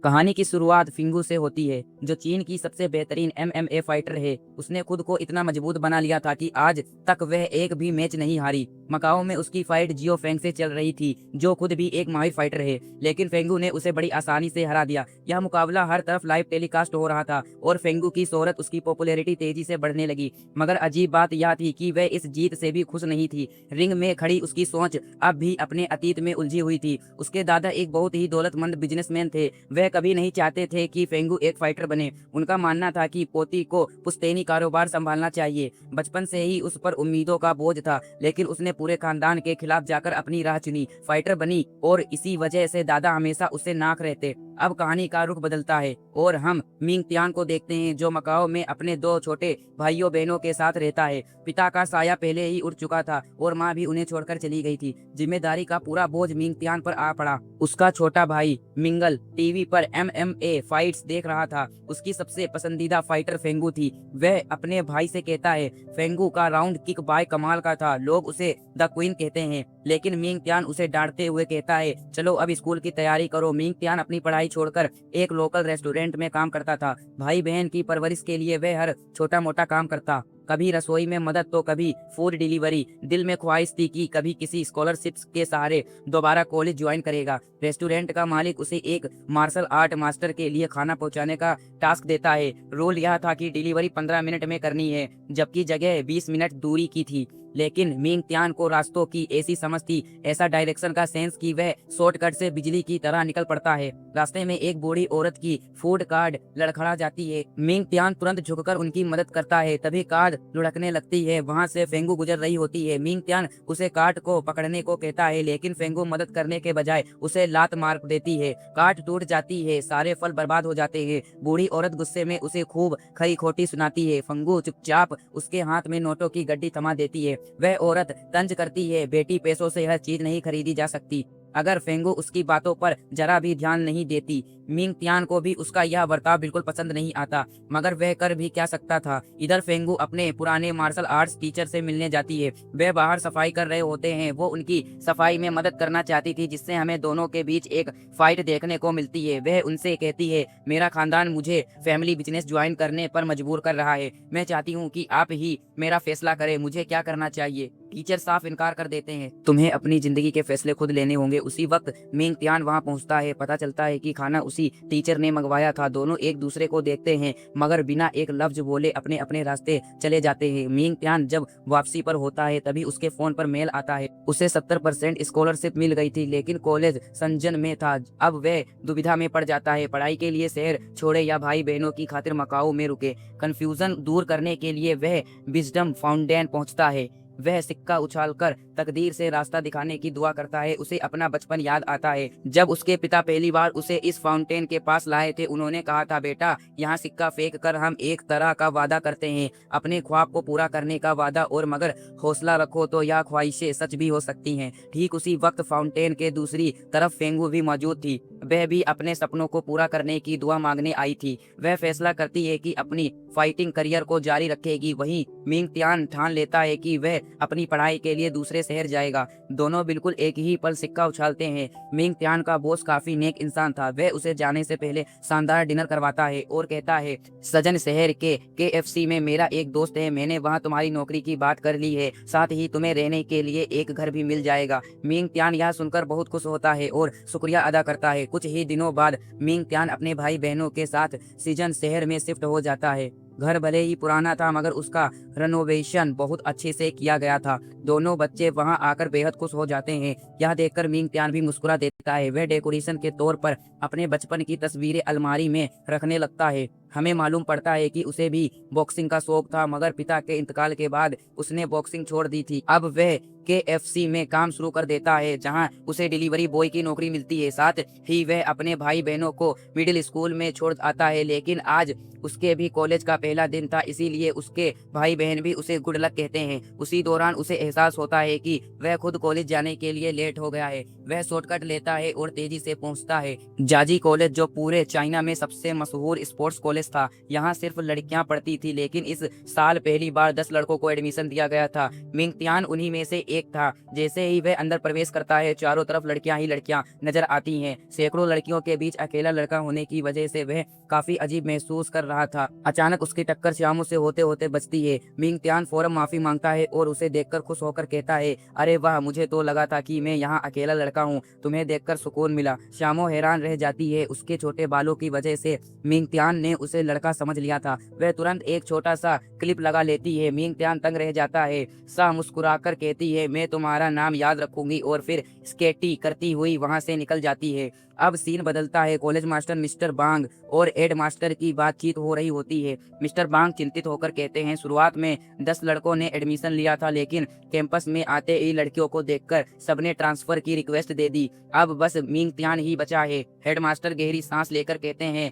कहानी की शुरुआत फिंगू से होती है, जो चीन की सबसे बेहतरीन एमएमए फाइटर है। उसने खुद को इतना मजबूत बना लिया था कि आज तक वह एक भी मैच नहीं हारी। मकाओ में उसकी फाइट जियो फेंग से चल रही थी, जो खुद भी एक माहिर फाइटर है, लेकिन फेंगू ने उसे बड़ी आसानी से हरा दिया। यह मुकाबला हर तरफ लाइव टेलीकास्ट हो रहा था और फेंगू की शोहरत, उसकी पॉपुलैरिटी तेजी से बढ़ने लगी। मगर अजीब बात यह थी कि वह इस जीत से भी खुश नहीं थी। रिंग में खड़ी उसकी सोच अब भी अपने अतीत में उलझी हुई थी। उसके दादा एक बहुत ही दौलतमंद बिजनेसमैन थे। वह कभी नहीं चाहते थे कि फेंगू एक फाइटर बने। उनका मानना था कि पोती को पुश्तैनी कारोबार संभालना चाहिए। बचपन से ही उस पर उम्मीदों का बोझ था, लेकिन उसने पूरे खानदान के खिलाफ जाकर अपनी राह चुनी, फाइटर बनी और इसी वजह से दादा हमेशा उससे नाक रहते। अब कहानी का रुख बदलता है और हम मिंग तियान को देखते हैं, जो मकाओ में अपने दो छोटे भाइयों बहनों के साथ रहता है। पिता का साया पहले ही उड़ चुका था और माँ भी उन्हें छोड़कर चली गई थी। जिम्मेदारी का पूरा बोझ मिंग तियान पर आ पड़ा। उसका छोटा भाई मिंगल टीवी पर एमएमए फाइट्स देख रहा था। उसकी सबसे पसंदीदा फाइटर फेंगू थी। वह अपने भाई से कहता है, फेंगू का राउंड किक बाय कमाल का था, लोग उसे द क्वीन कहते हैं। लेकिन मिंग तियान उसे डांटते हुए कहता है, चलो अब स्कूल की तैयारी करो। मिंग तियान अपनी पढ़ाई छोड़कर एक लोकल रेस्टोरेंट में काम करता था। भाई बहन की परवरिश के लिए वह हर छोटा मोटा काम करता, कभी रसोई में मदद तो कभी फूड डिलीवरी। दिल में ख्वाहिश थी कि कभी किसी स्कॉलरशिप्स के सहारे दोबारा कॉलेज ज्वाइन करेगा। रेस्टोरेंट का मालिक उसे एक मार्शल आर्ट मास्टर के लिए खाना पहुंचाने का टास्क देता है। रोल यह था कि डिलीवरी 15 मिनट में करनी है, जबकि जगह 20 मिनट दूरी की थी। लेकिन मिंग तियान को रास्तों की ऐसी समझ थी, ऐसा डायरेक्शन का सेंस कि वह शॉर्टकट से बिजली की तरह निकल पड़ता है। रास्ते में एक बूढ़ी औरत की फूड कार्ड लड़खड़ा जाती है। मिंग तियान तुरंत झुककर उनकी मदद करता है। तभी कार्ड लुढ़कने लगती है। वहां से फेंगू गुजर रही होती है। मिंग तियान उसे कार्ड को पकड़ने को कहता है, लेकिन फेंगू मदद करने के बजाय उसे लात मार देती है। कार्ड टूट जाती है, सारे फल बर्बाद हो जाते हैं। बूढ़ी औरत गुस्से में उसे खूब खरी खोटी सुनाती है। फेंगू चुपचाप उसके हाथ में नोटों की गड्डी थमा देती है। वह औरत तंज करती है, बेटी पैसों से यह चीज नहीं खरीदी जा सकती। अगर फेंगू उसकी बातों पर जरा भी ध्यान नहीं देती। मिंग तियान को भी उसका यह बर्ताव बिल्कुल पसंद नहीं आता, मगर वह कर भी क्या सकता था। इधर फेंगू अपने पुराने मार्शल आर्ट्स टीचर से मिलने जाती है। वे बाहर सफाई कर रहे होते हैं। वो उनकी सफाई में मदद करना चाहती थी, जिससे हमें दोनों के बीच एक फाइट देखने को मिलती है। वह उनसे कहती है, मेरा खानदान मुझे फैमिली बिजनेस ज्वाइन करने पर मजबूर कर रहा है। मैं चाहती हूँ कि आप ही मेरा फैसला करें, मुझे क्या करना चाहिए। टीचर साफ इनकार कर देते हैं, तुम्हें अपनी जिंदगी के फैसले खुद लेने होंगे। उसी वक्त मिंग तियान वहां पहुंचता है। पता चलता है कि खाना उसी टीचर ने मंगवाया था। दोनों एक दूसरे को देखते हैं, मगर बिना एक लफ्ज बोले अपने अपने रास्ते चले जाते हैं। मिंग तियान जब वापसी पर होता है, तभी उसके फोन पर मेल आता है। उसे 70% स्कॉलरशिप मिल गई थी, लेकिन कॉलेज संजन में था। अब वह दुविधा में पड़ जाता है, पढ़ाई के लिए शहर छोड़े या भाई बहनों की खातिर मकाओ में रुके। कंफ्यूजन दूर करने के लिए वह विजडम फाउंटेन पहुंचता है। वह सिक्का उछालकर तकदीर से रास्ता दिखाने की दुआ करता है। उसे अपना बचपन याद आता है, जब उसके पिता पहली बार उसे इस फाउंटेन के पास लाए थे। उन्होंने कहा था, बेटा यहाँ सिक्का फेंक कर हम एक तरह का वादा करते हैं, अपने ख्वाब को पूरा करने का वादा, और मगर हौसला रखो तो यह ख्वाहिशें सच भी हो सकती हैं। ठीक उसी वक्त फाउंटेन के दूसरी तरफ फेंगू भी मौजूद थी। वह भी अपने सपनों को पूरा करने की दुआ मांगने आई थी। वह फैसला करती है कि अपनी फाइटिंग करियर को जारी रखेगी। वहीं मिंग तियान ठान लेता है कि वह अपनी पढ़ाई के लिए दूसरे शहर जाएगा। दोनों बिल्कुल एक ही पल सिक्का उछालते हैं। मिंग तियान का बॉस काफी नेक इंसान था। वह उसे जाने से पहले शानदार डिनर करवाता है और कहता है, सजन शहर के KFC में मेरा एक दोस्त है, मैंने वहां तुम्हारी नौकरी की बात कर ली है, साथ ही तुम्हें रहने के लिए एक घर भी मिल जाएगा। मिंग तियान यह सुनकर बहुत खुश होता है और शुक्रिया अदा करता है। कुछ ही दिनों बाद मिंग तियान अपने भाई बहनों के साथ सीजन शहर में शिफ्ट हो जाता है। घर भले ही पुराना था, मगर उसका रेनोवेशन बहुत अच्छे से किया गया था। दोनों बच्चे वहां आकर बेहद खुश हो जाते हैं। यह देखकर मिंग तियान भी मुस्कुरा देता है। वह डेकोरेशन के तौर पर अपने बचपन की तस्वीरें अलमारी में रखने लगता है। हमें मालूम पड़ता है कि उसे भी बॉक्सिंग का शौक था, मगर पिता के इंतकाल के बाद उसने बॉक्सिंग छोड़ दी थी। अब वह KFC में काम शुरू कर देता है, जहां उसे डिलीवरी बॉय की नौकरी मिलती है। साथ ही वह अपने भाई बहनों को मिडिल स्कूल में छोड़ आता है। लेकिन आज उसके भी कॉलेज का पहला दिन था, इसीलिए उसके भाई बहन भी उसे गुड लक कहते हैं। उसी दौरान उसे एहसास होता है कि वह खुद कॉलेज जाने के लिए लेट हो गया है। वह शॉर्टकट लेता है और तेजी से पहुंचता है जाजी कॉलेज, जो पूरे चाइना में सबसे मशहूर स्पोर्ट्स कॉलेज कॉलेज था। यहाँ सिर्फ लड़कियां पढ़ती थी, लेकिन इस साल पहली बार 10 लड़कों को एडमिशन दिया गया था। मिंग तियान उन्हीं में से एक था। जैसे ही वह अंदर प्रवेश करता है, चारों तरफ लड़कियां ही लड़कियां नजर आती हैं। सैकड़ों लड़कियों के बीच अकेला लड़का होने की वजह से वह काफी अजीब महसूस कर रहा था। अचानक उसकी टक्कर श्यामू से होते होते बचती है। मिंग तियान फौरन माफी मांगता है और उसे देखकर खुश होकर कहता है, अरे वाह, मुझे तो लगा था कि मैं यहाँ अकेला लड़का हूँ। तुम्हें देखकर सुकून मिला। श्यामू हैरान रह जाती है। उसके छोटे बालों की वजह से मिंग तियान ने उसे लड़का समझ लिया था। वह तुरंत एक छोटा सा क्लिप लगा लेती है। मिंग तियान तंग रह जाता है। सा मुस्कुराकर कहती है, मैं तुम्हारा नाम याद रखूंगी, और फिर स्केटी करती हुई वहां से निकल जाती है। अब सीन बदलता है। कॉलेज मास्टर मिस्टर बांग और हेड मास्टर की बातचीत हो रही होती है। मिस्टर बांग चिंतित होकर कहते हैं, शुरुआत में 10 लड़कों ने एडमिशन लिया था, लेकिन कैंपस में आते ही लड़कियों को देखकर सबने ट्रांसफर की रिक्वेस्ट दे दी। अब बस मिंग तियान ही बचा है। हेड मास्टर गहरी सांस लेकर कहते हैं,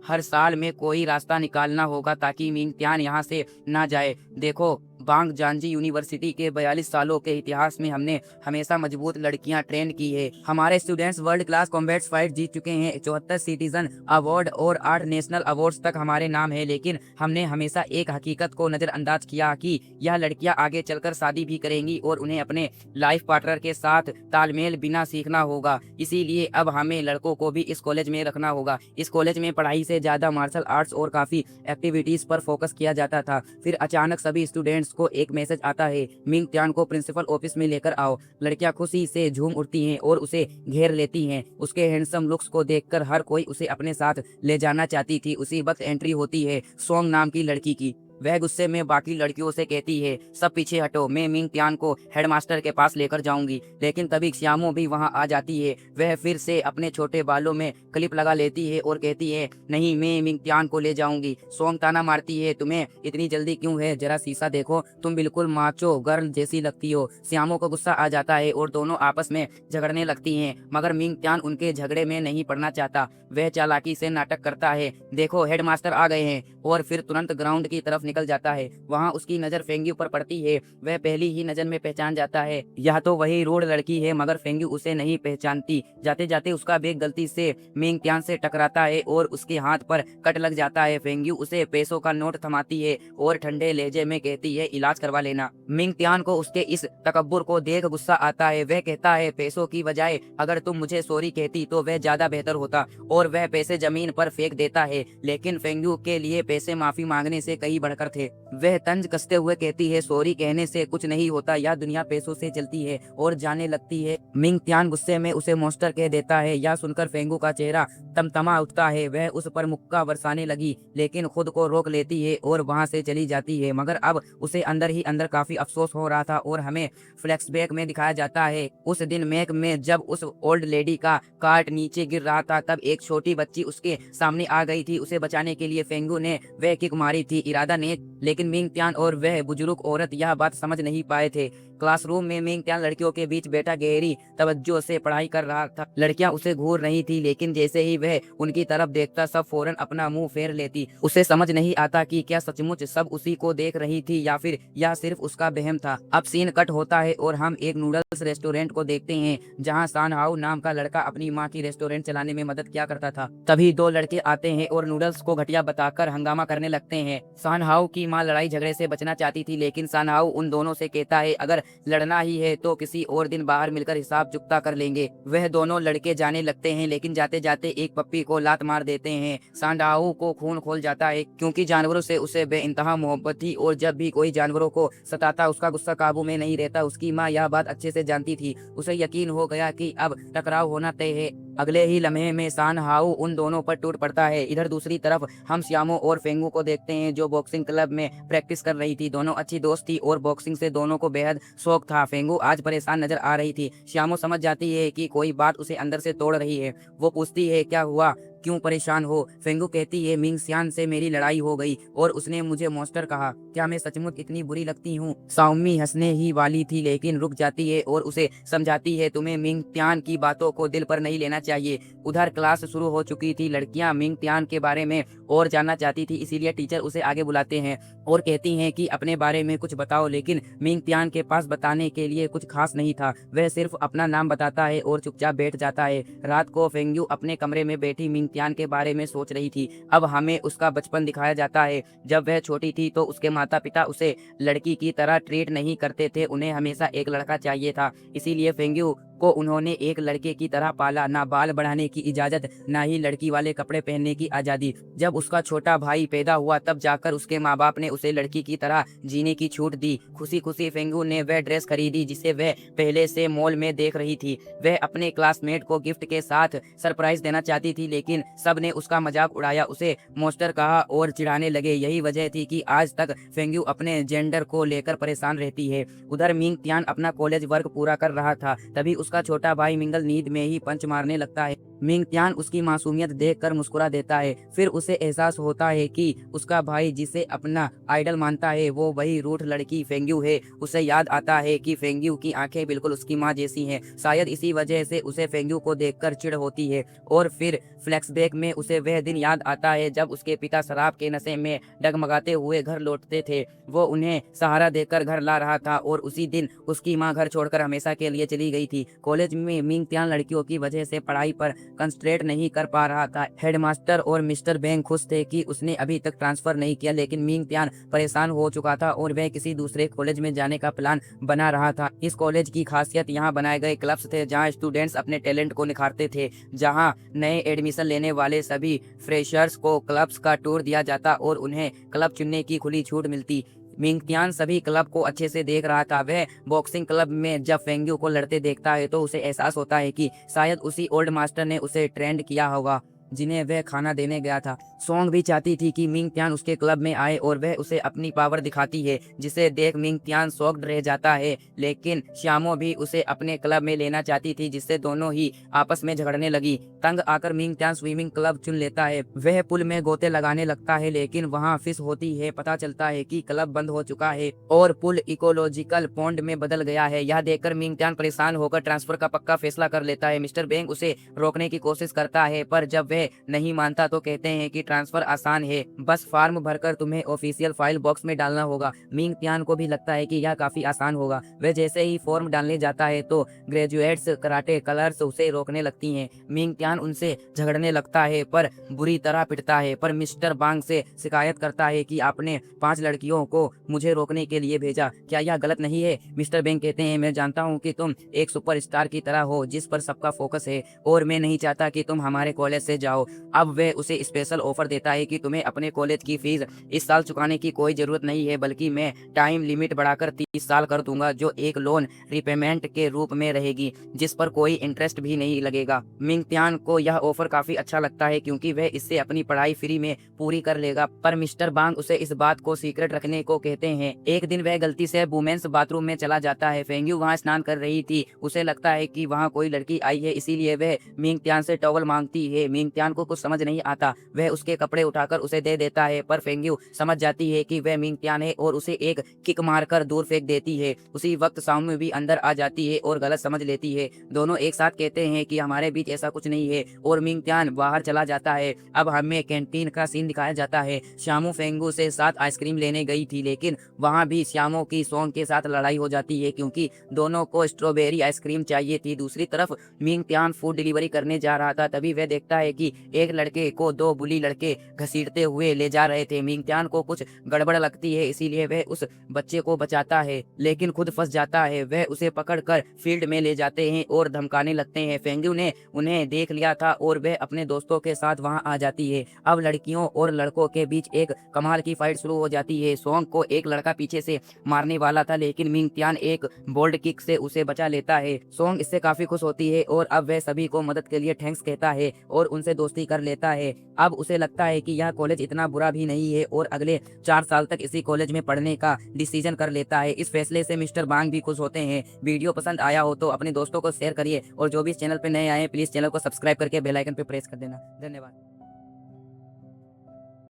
हर साल में कोई रास्ता निकालना होगा ताकि मिंग तियान यहाँ से ना जाए। देखो, बांग जानजी यूनिवर्सिटी के 42 सालों के इतिहास में हमने हमेशा मजबूत लड़कियां ट्रेन की है। हमारे students world class combat fight जीत चुके हैं। 74 सिटीजन अवार्ड और 8 नेशनल अवार्ड्स तक हमारे नाम है। लेकिन हमने हमेशा एक हकीकत को नजरअंदाज किया कि यह लड़कियां आगे चलकर शादी भी करेंगी और उन्हें अपने लाइफ पार्टनर के साथ तालमेल बिना सीखना होगा। इसीलिए अब हमें लड़कों को भी इस कॉलेज में रखना होगा। इस कॉलेज में पढ़ाई से ज्यादा मार्शल आर्ट्स और काफी एक्टिविटीज पर फोकस किया जाता था। फिर अचानक सभी स्टूडेंट्स को एक मैसेज आता है, मिंग तियान को प्रिंसिपल ऑफिस में लेकर आओ। लड़कियां खुशी से झूम उठती हैं और उसे घेर लेती हैं। उसके हैंडसम लुक्स को देखकर हर कोई उसे अपने साथ ले जाना चाहती थी। उसी वक्त एंट्री होती है सोंग नाम की लड़की की। वह गुस्से में बाकी लड़कियों से कहती है, सब पीछे हटो, मैं मिंग तियान को हेडमास्टर के पास लेकर जाऊंगी। लेकिन तभी श्यामो भी वहां आ जाती है। वह फिर से अपने छोटे बालों में क्लिप लगा लेती है और कहती है, नहीं, मैं मिंग तियान को ले जाऊंगी। सोंग ताना मारती है, तुम्हें इतनी जल्दी क्यों है? जरा शीशा देखो, तुम बिल्कुल माचो गर्ल जैसी लगती हो। श्यामो को गुस्सा आ जाता है और दोनों आपस में झगड़ने लगती हैं। मगर मिंग तियान उनके झगड़े में नहीं पड़ना चाहता। वह चालाकी से नाटक करता है, देखो हेडमास्टर आ गए हैं, और फिर तुरंत ग्राउंड की तरफ निकल जाता है। वहाँ उसकी नजर फेंग्यू पर पड़ती है। वह पहली ही नजर में पहचान जाता है, यह तो वही रूड लड़की है। मगर फेंग्यू उसे नहीं पहचानती। जाते जाते उसका बैग गलती से मिंग तियान से टकराता है और उसके हाथ पर कट लग जाता है। फेंग्यू उसे पैसों का नोट थमाती है और ठंडे लहजे में कहती है, इलाज करवा लेना। मिंग तियान को उसके इस तकब्बुर को देख गुस्सा आता है। वह कहता है, पैसों की बजाय अगर तुम मुझे सॉरी कहती तो वह ज्यादा बेहतर होता, और वह पैसे जमीन पर फेंक देता है। लेकिन फेंग्यू के लिए पैसे माफी मांगने से कहीं बढ़कर थे। वह तंज कसते हुए कहती है, सॉरी कहने से कुछ नहीं होता, यह दुनिया पैसों से चलती है, और जाने लगती है। मिंग तियान गुस्से में उसे मॉन्स्टर कह देता है। यह सुनकर फेंगू का चेहरा तमतमा उठता है। वह उस पर मुक्का बरसाने लगी, लेकिन खुद को रोक लेती है और वहां से चली जाती है। मगर अब उसे अंदर ही अंदर काफी अफसोस हो रहा था, और हमें फ्लैशबैक में दिखाया जाता है उस दिन मैक में जब उस ओल्ड लेडी का कार्ट नीचे गिर रहा था, तब एक छोटी बच्ची उसके सामने आ गई थी। उसे बचाने के लिए फेंगू ने वह किक मारी थी, इरादा ने, लेकिन मिंग तियान और वह बुजुर्ग औरत यह बात समझ नहीं पाए थे। क्लासरूम में मिंग तियान लड़कियों के बीच बैठा गहरी तवज्जो से पढ़ाई कर रहा था। लड़कियां उसे घूर रही थी, लेकिन जैसे ही वह उनकी तरफ देखता, सब फौरन अपना मुंह फेर लेती। उसे समझ नहीं आता कि क्या सचमुच सब उसी को देख रही थी या फिर यह सिर्फ उसका वहम था। अब सीन कट होता है और हम एक नूडल्स रेस्टोरेंट को देखते हैं, जहां सान हाउ नाम का लड़का अपनी माँ की रेस्टोरेंट चलाने में मदद किया करता था। तभी 2 लड़के आते हैं और नूडल्स को घटिया बताकर हंगामा करने लगते हैं। सान हाउ की माँ लड़ाई झगड़े से बचना चाहती थी, लेकिन सान हाउ उन दोनों से कहता है, अगर लड़ना ही है तो किसी और दिन बाहर मिलकर हिसाब चुकता कर लेंगे। वह दोनों लड़के जाने लगते हैं, लेकिन जाते जाते एक पप्पी को लात मार देते हैं। सांडाऊ को खून खोल जाता है, क्योंकि जानवरों से उसे बेइंतहा मोहब्बत थी, और जब भी कोई जानवरों को सताता उसका गुस्सा काबू में नहीं रहता। उसकी माँ यह बात अच्छे से जानती थी। उसे यकीन हो गया कि अब टकराव होना तय है। अगले ही लम्हे में सान हाउ उन दोनों पर टूट पड़ता है। इधर दूसरी तरफ हम श्यामो और फेंगू को देखते हैं, जो बॉक्सिंग क्लब में प्रैक्टिस कर रही थी। दोनों अच्छी दोस्त थी और बॉक्सिंग से दोनों को बेहद शौक था। फेंगू आज परेशान नजर आ रही थी। श्यामो समझ जाती है कि कोई बात उसे अंदर से तोड़ रही है। वो पूछती है, क्या हुआ, क्यों परेशान हो? फेंगू कहती है, मिंग सियान से मेरी लड़ाई हो गई और उसने मुझे मॉन्स्टर कहा। क्या मैं सचमुच इतनी बुरी लगती हूँ? साउमी हंसने ही वाली थी, लेकिन रुक जाती है और उसे समझाती है, तुम्हें मिंग त्यान की बातों को दिल पर नहीं लेना चाहिए। उधर क्लास शुरू हो चुकी थी। लड़कियां मिंग त्यान के बारे में और जानना चाहती थी, इसीलिए टीचर उसे आगे बुलाते हैं और कहती हैं कि अपने बारे में कुछ बताओ। लेकिन मिंग त्यान के पास बताने के लिए कुछ खास नहीं था। वह सिर्फ अपना नाम बताता है और चुपचाप बैठ जाता है। रात को फेंग्यू अपने कमरे में बैठी मिंग त्यान के बारे में सोच रही थी। अब हमें उसका बचपन दिखाया जाता है। जब वह छोटी थी तो उसके माता पिता उसे लड़की की तरह ट्रीट नहीं करते थे, उन्हें हमेशा एक लड़का चाहिए था। इसीलिए फेंग्यू को उन्होंने एक लड़के की तरह पाला, ना बाल बढ़ाने की इजाजत, ना ही लड़की वाले कपड़े पहनने की आज़ादी। जब उसका छोटा भाई पैदा हुआ तब जाकर उसके माँ बाप ने उसे लड़की की तरह जीने की छूट दी। खुशी खुशी फेंगू ने वह ड्रेस खरीदी जिसे वह पहले से मॉल में देख रही थी। वह अपने क्लासमेट को गिफ्ट के साथ सरप्राइज देना चाहती थी, लेकिन सब ने उसका मजाक उड़ाया, उसे मॉन्स्टर कहा और चिढ़ाने लगे। यही वजह थी कि आज तक फेंगू अपने जेंडर को लेकर परेशान रहती है। उधर मिंग त्यान अपना कॉलेज वर्क पूरा कर रहा था, तभी उसका छोटा भाई मिंगल नींद में ही पंच मारने लगता है। मिंग त्यान उसकी मासूमियत देखकर मुस्कुरा देता है। फिर उसे एहसास होता है कि उसका भाई जिसे अपना आइडल मानता है वो वही रूठ लड़की फेंग्यू है। उसे याद आता है कि फेंग्यू की आंखें बिल्कुल उसकी माँ जैसी हैं। शायद इसी वजह से उसे फेंग्यू को देखकर चिढ़ होती है। और फिर फ्लैशबैक में उसे वह दिन याद आता है जब उसके पिता शराब के नशे में डगमगाते हुए घर लौटते थे। वो उन्हें सहारा देकर घर ला रहा था और उसी दिन उसकी माँ घर छोड़कर हमेशा के लिए चली गई थी। कॉलेज में मिंग त्यान लड़कियों की वजह से पढ़ाई पर कंसंट्रेट नहीं कर पा रहा था। हेडमास्टर और मिस्टर बेंग खुश थे कि उसने अभी तक ट्रांसफर नहीं किया, लेकिन मिंग त्यान परेशान हो चुका था और वह किसी दूसरे कॉलेज में जाने का प्लान बना रहा था। इस कॉलेज की खासियत यहाँ बनाए गए क्लब्स थे जहाँ स्टूडेंट्स अपने टैलेंट को निखारते थे, जहाँ नए एडमिशन लेने वाले सभी फ्रेशर्स को क्लब्स का टूर दिया जाता और उन्हें क्लब चुनने की खुली छूट मिलती। मिंग त्यान सभी क्लब को अच्छे से देख रहा था। वह बॉक्सिंग क्लब में जब फेंग्यू को लड़ते देखता है तो उसे एहसास होता है कि शायद उसी ओल्ड मास्टर ने उसे ट्रेंड किया होगा जिन्हें वह खाना देने गया था। सोंग भी चाहती थी कि मिंग त्यान उसके क्लब में आए और वह उसे अपनी पावर दिखाती है, जिसे देख मिंग त्यान शॉक्ड रह जाता है। लेकिन श्यामो भी उसे अपने क्लब में लेना चाहती थी, जिससे दोनों ही आपस में झगड़ने लगी। तंग आकर मिंग त्यान स्विमिंग क्लब चुन लेता है। वह पुल में गोते लगाने लगता है, लेकिन वहाँ फिश होती है। पता चलता है कि क्लब बंद हो चुका है और पुल इकोलॉजिकल पॉन्ड में बदल गया है। यह देखकर मिंग त्यान परेशान होकर ट्रांसफर का पक्का फैसला कर लेता है। मिस्टर बेंग उसे रोकने की कोशिश करता है, पर जब वह नहीं मानता तो कहते हैं कि ट्रांसफर आसान है, बस फॉर्म भरकर तुम्हें ऑफिशियल फाइल बॉक्स में डालना होगा। मिंग त्यान को भी लगता है कि यह काफी आसान होगा। वह जैसे ही फॉर्म डालने जाता है तो ग्रेजुएट्स कराटे कलर्स उसे रोकने लगती हैं। मिंग त्यान उनसे झगड़ने लगता है पर बुरी तरह पिटता है, पर मिस्टर बांग से शिकायत करता है कि आपने 5 लड़कियों को मुझे रोकने के लिए भेजा, क्या यह गलत नहीं है? मिस्टर बेंग कहते हैं, मैं जानता हूँ कि तुम एक सुपरस्टार की तरह हो जिस पर सबका फोकस है, और मैं नहीं चाहता कि तुम हमारे कॉलेज से जाओ। अब वह उसे स्पेशल ऑफर देता है कि तुम्हें अपने कॉलेज की फीस इस साल चुकाने की कोई जरूरत नहीं है, बल्कि मैं टाइम लिमिट बढ़ाकर 30 साल कर दूंगा, जो एक लोन रिपेमेंट के रूप में रहेगी, जिस पर कोई इंटरेस्ट भी नहीं लगेगा। मिंग त्यान को यह ऑफर काफी अच्छा लगता है क्योंकि वह इससे अपनी पढ़ाई फ्री में पूरी कर लेगा, पर मिस्टर बांग उसे इस बात को सीक्रेट रखने को कहते हैं। एक दिन वह गलती से वुमेन्स बाथरूम में चला जाता है। फेंग्यू वहाँ स्नान कर रही थी। उसे लगता है कि वहाँ कोई लड़की आई है, इसीलिए वह मिंग त्यान से टॉवल मांगती है। मिंग त्यान को कुछ समझ नहीं आता। वह उसके कपड़े उठाकर उसे दे देता है, पर फेंग्यू समझ जाती है कि वह मिंग त्यान है और उसे एक किक मारकर दूर फेंक देती है। उसी वक्त सामू भी अंदर आ जाती है और गलत समझ लेती है। दोनों एक साथ कहते हैं कि हमारे बीच ऐसा कुछ नहीं है और मिंग त्यान बाहर चला जाता है। अब हमें कैंटीन का सीन दिखाया जाता है। श्यामू फेंगू से साथ आइसक्रीम लेने गई थी, लेकिन वहाँ भी श्यामो की सोंग के साथ लड़ाई हो जाती है क्योंकि दोनों को स्ट्रॉबेरी आइसक्रीम चाहिए थी। दूसरी तरफ मिंग त्यान फूड डिलीवरी करने जा रहा था, तभी वह देखता है कि एक लड़के को 2 बुली लड़के घसीटते हुए ले जा रहे थे। मिंग त्यान को कुछ गड़बड़ लगती है, इसीलिए वह उस बच्चे को बचाता है, लेकिन खुद फंस जाता है। वह उसे पकड़कर फील्ड में ले जाते हैं और धमकाने लगते हैं। फेंग्यू ने उन्हें देख लिया था और वह अपने दोस्तों के साथ वहां आ जाती है। अब लड़कियों और लड़कों के बीच एक कमाल की फाइट शुरू हो जाती है। सोंग को एक लड़का पीछे से मारने वाला था, लेकिन मिंग त्यान एक बोल्ड किक से उसे बचा लेता है। सोंग इससे काफी खुश होती है और अब वह सभी को मदद के लिए थैंक्स कहता है और उनसे दोस्ती कर लेता है। अब उसे लगता है कि यह कॉलेज इतना बुरा भी नहीं है और अगले 4 साल तक इसी कॉलेज में पढ़ने का डिसीजन कर लेता है। इस फैसले से मिस्टर बांग भी खुश होते हैं। वीडियो पसंद आया हो तो अपने दोस्तों को शेयर करिए और जो भी इस चैनल पे नए आए प्लीज चैनल को सब्सक्राइब करके बेल आइकन पे प्रेस कर देना। धन्यवाद।